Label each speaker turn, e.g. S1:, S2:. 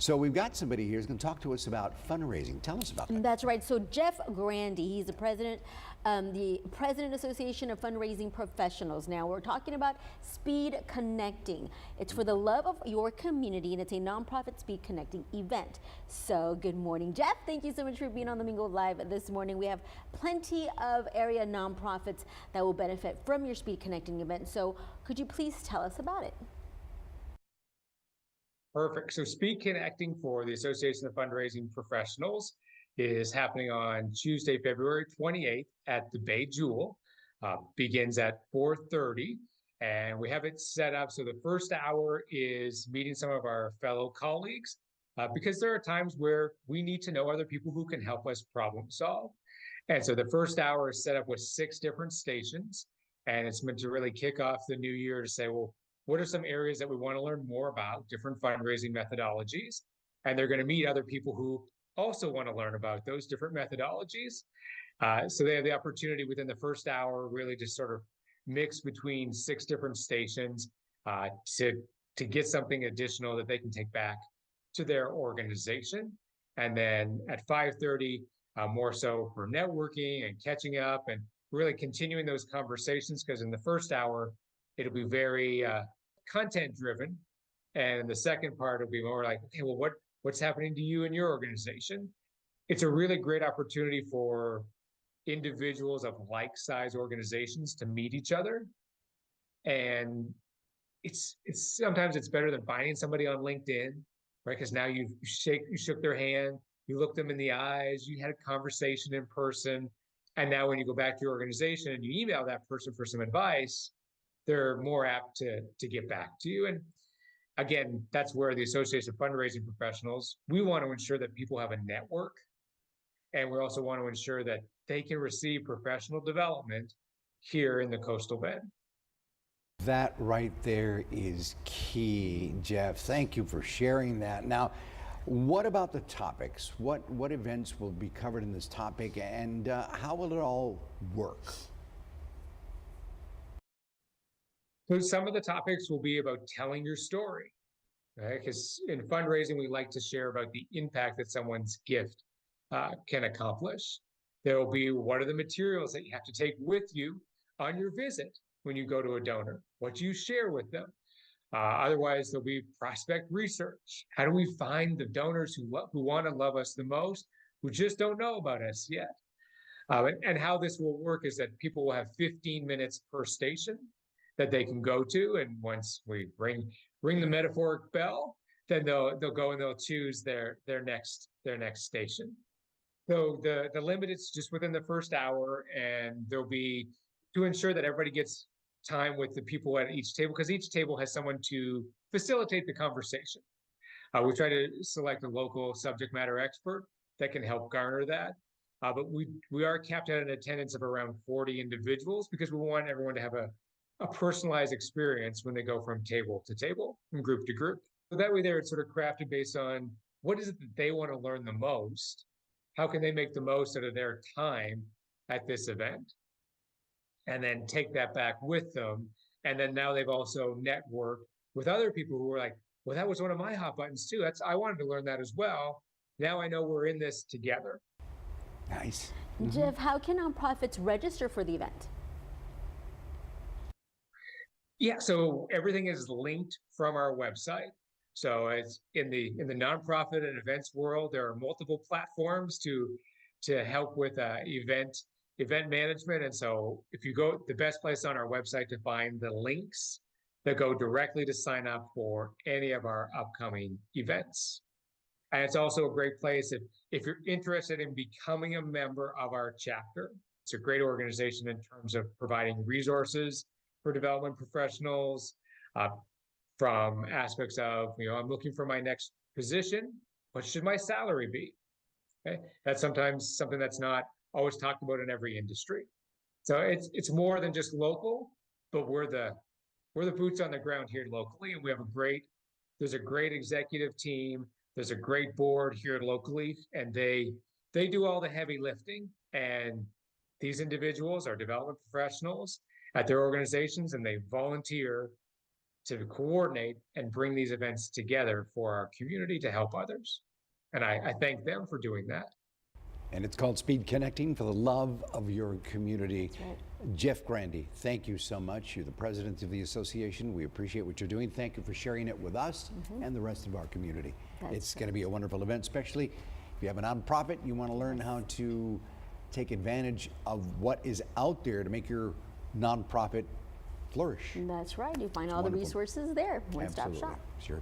S1: So we've got somebody here who's going to talk to us about fundraising. Tell us about that.
S2: That's right. So Jeff Grandy, he's the president Association of Fundraising Professionals. Now we're talking about Speed Connecting. It's for the love of your community, and it's a nonprofit speed connecting event. So good morning, Jeff. Thank you so much for being on Domingo Live this morning. We have plenty of area nonprofits that will benefit from your Speed Connecting event. So could you please tell us about it?
S3: Perfect. So Speed Connecting for the Association of Fundraising Professionals is happening on Tuesday, February 28th at the Bay Jewel. Begins at 4:30, and we have it set up so the first hour is meeting some of our fellow colleagues because there are times where we need to know other people who can help us problem solve. And so the first hour is set up with 6 different stations, and it's meant to really kick off the new year to say, well, what are some areas that we want to learn more about, different fundraising methodologies? And they're going to meet other people who also want to learn about those different methodologies. So they have the opportunity within the first hour really to sort of mix between 6 different stations to get something additional that they can take back to their organization. And then at 5:30, more so for networking and catching up and really continuing those conversations, because in the first hour, it'll be very content driven. And the second part will be more like, okay, well, what's happening to you and your organization? It's a really great opportunity for individuals of like-sized organizations to meet each other. And it's sometimes it's better than finding somebody on LinkedIn, right? Because now you shook their hand, you looked them in the eyes, you had a conversation in person. And now when you go back to your organization and you email that person for some advice, they're more apt to get back to you. And again, that's where the Association of Fundraising Professionals, we want to ensure that people have a network. And we also want to ensure that they can receive professional development here in the Coastal Bend.
S1: That right there is key, Jeff. Thank you for sharing that. Now, what about the topics? What events will be covered in this topic, and how will it all work?
S3: So some of the topics will be about telling your story, right? Because in fundraising, we like to share about the impact that someone's gift can accomplish. There will be, what are the materials that you have to take with you on your visit when you go to a donor? What do you share with them? Otherwise, there'll be prospect research. How do we find the donors who want to love us the most, who just don't know about us yet? And how this will work is that people will have 15 minutes per station that they can go to, and once we ring the metaphoric bell, then they'll go and they'll choose their next station. So the limit is just within the first hour, and there'll be, to ensure that everybody gets time with the people at each table, because each table has someone to facilitate the conversation. We try to select a local subject matter expert that can help garner that. But we are capped at an attendance of around 40 individuals because we want everyone to have a personalized experience when they go from table to table, from group to group. So that way there it's sort of crafted based on what is it that they want to learn the most? How can they make the most out of their time at this event? And then take that back with them. And then now they've also networked with other people who are like, well, that was one of my hot buttons too. I wanted to learn that as well. Now I know we're in this together.
S1: Nice.
S2: Jeff, how can nonprofits register for the event?
S3: Yeah, so everything is linked from our website. So it's in the nonprofit and events world, there are multiple platforms to help with event management. And so if you go, the best place on our website to find the links that go directly to sign up for any of our upcoming events. And it's also a great place if you're interested in becoming a member of our chapter. It's a great organization in terms of providing resources for development professionals, from aspects of, I'm looking for my next position. What should my salary be? Okay? That's sometimes something that's not always talked about in every industry. So it's more than just local, but we're the boots on the ground here locally, and we have there's a great executive team. There's a great board here locally, and they do all the heavy lifting. And these individuals are development professionals at their organizations, and they volunteer to coordinate and bring these events together for our community to help others. And I thank them for doing that.
S1: And it's called Speed Connecting for the love of your community.
S2: That's right.
S1: Jeff Grandy, thank you so much. You're the president of the association. We appreciate what you're doing. Thank you for sharing it with us and the rest of our community. It's going to be a wonderful event, especially if you have a nonprofit, you want to learn how to take advantage of what is out there to make your nonprofit flourish.
S2: That's right. You find all the
S1: wonderful.
S2: resources there. One-stop
S1: Absolutely.
S2: shop.
S1: Sure.